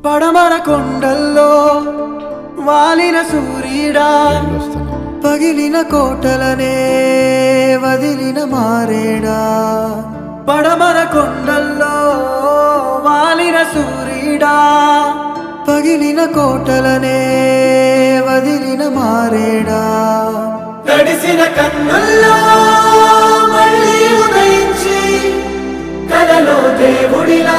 పడమర కొండల్లో వాలిన సూర్యుడా పగిలిన కోటలనే వదిలిన మారేడా పడమర కొండల్లో వాలిన సూర్యుడా పగిలిన కోటలనే వదిలిన మారేడా తడిసిన కన్నుల్లో మళ్ళీ ఉదయించి కలలో దేవుడిలా